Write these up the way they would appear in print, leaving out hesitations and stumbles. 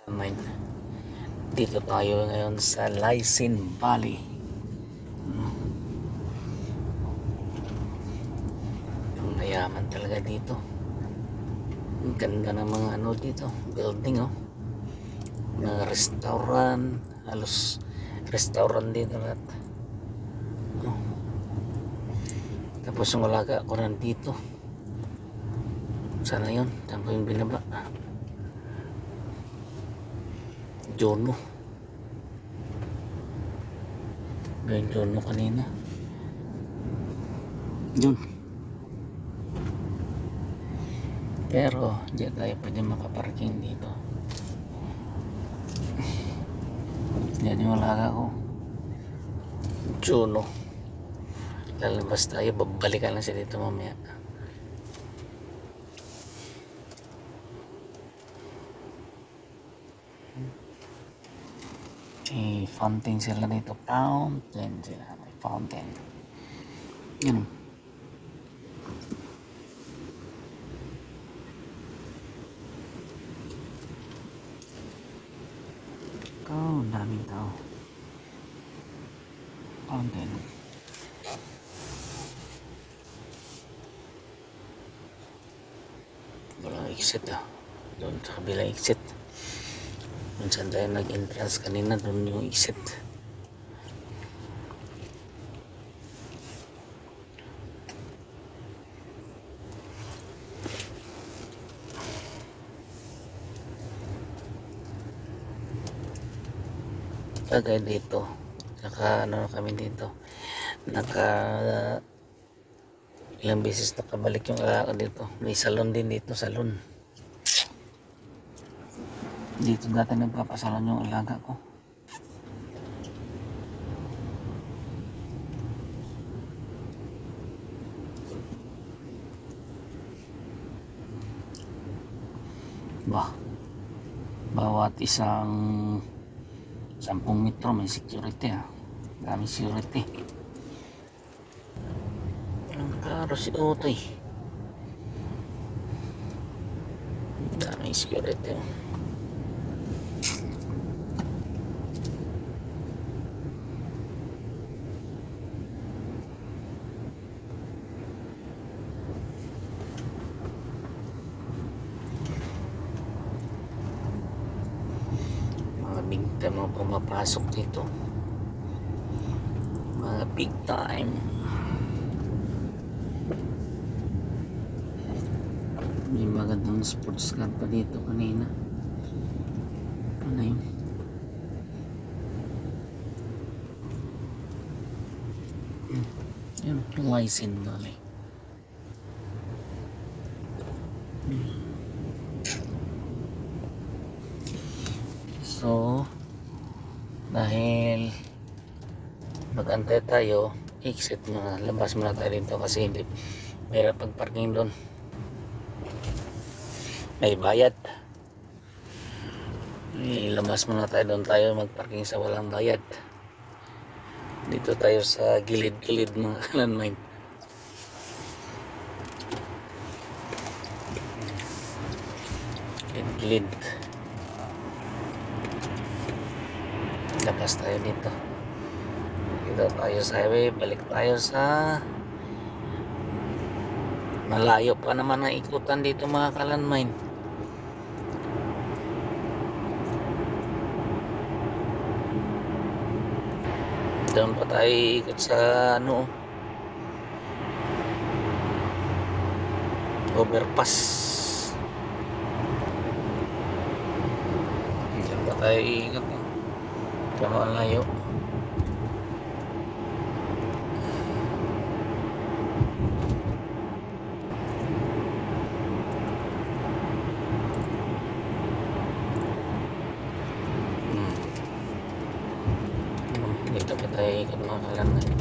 Mine. Dito tayo ngayon sa Lysin Valley. Yung mayaman talaga dito. Ang ganda ng mga ano dito, building oh. Mga restaurant, halos restaurant dito lahat. Oh. Tapos yung alaga ko nandito. Sana yun, saan ko yung binaba? Jono. Yung Jono kanina. Yun. Pero hindi tayo pwede makaparking dito. Yan yung alaga ko. Jono. Lalabas tayo, babalikan lang siya dito mamaya. May fountain sila dito. Fountain sila. May fountain. Yan. Oh, daming tao. Fountain. Walang exit ah. Doon sa kabilang exit. Kung saan tayo nag-entrance kanina, doon yung exit. Kagaya dito. Naka ano kami dito. Ilang beses nakabalik yung alaga dito. May salon din dito, salon. Dito dati nagpapasalon yung alaga ko. Bah, bawat isang 10 metro may security ah. Daming security. Ang klaro si Otoy. Daming security. Mga big time mga pumapasok dito. Mga big time. May magandang sports car pa dito kanina. Ano yun? Yun, Lysin Valley. So, dahil mag-antay tayo, exit muna, labas muna tayo dito kasi hindi mahirap pag-parking doon. May bayad. Ilabas muna tayo doon, tayo mag-parking sa walang bayad. Dito tayo sa gilid-gilid mga landmine. Gilid-gilid. Labas tayo dito. Dito tayo sa highway, balik tayo sa malayo pa naman ang ikutan dito mga kalandmine. Doon pa tayo ikot sa ano, overpass. Doon pa tayo ikot. Pero malayo. Dito pa tayo ikot mga kalandmine.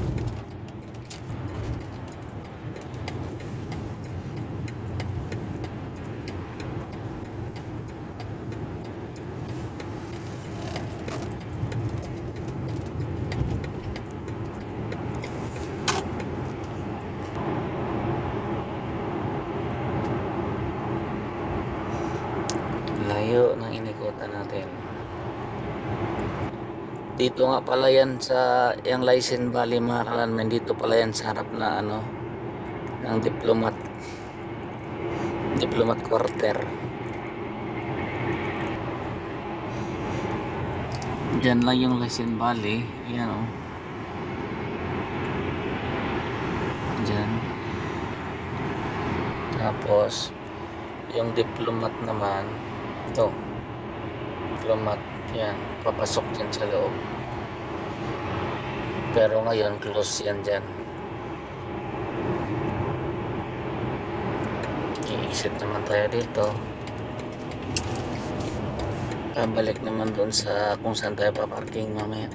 Layo ng inikutan natin. Dito nga pala yan sa yung License Valley mga kalanman. Dito pala yan sa harap na ano ng Diplomat Quarter. Diyan lang yung License Valley. Ayan o. Diyan. Tapos yung Diplomat naman ito. Diplomat. Yan. Papasok dyan sa loob. Pero ngayon close yan dyan. I-exit naman tayo dito. Balik naman doon sa kung saan tayo paparking mamaya.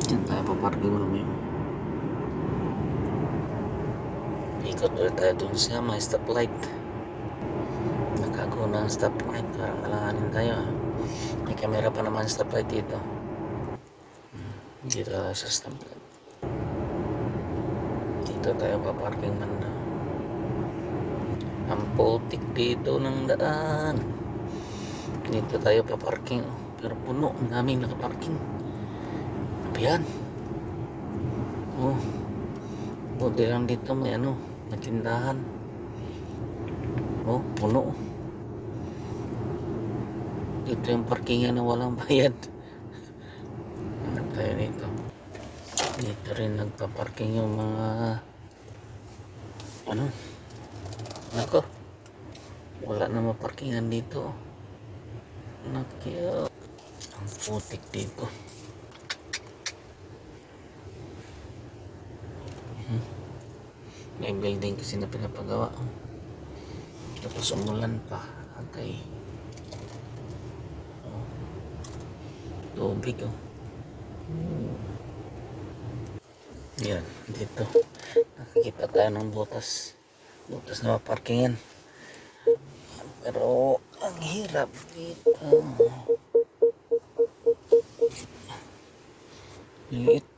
Diyan tayo paparking mamaya. Ikot ulit tayo dun sa may stoplight. Nakago na ang stoplight. Parang alanganin tayo. May camera pa naman stoplight dito. Dito tayo sa stoplight. Dito tayo paparking banda. Ang putik dito ng daan. Dito tayo paparking. Pero puno. Ang daming nakaparking. Ayan. Oh. Buti lang dito may ano, may tindahan. Oh, puno. Dito yung parkingan na walang bayad. Hanap tayo dito. Dito rin nagpa-parking yung mga ano. Nako. Wala na maparkingan dito. Nakyo. Ang putik dito. May building kasi na pinapagawa. Tapos umulan pa. Okay. Oh. Tubig oh. Yan. Dito. Nakikita tayo ng butas. Butas na maparkingan. Pero ang hirap dito. Liit.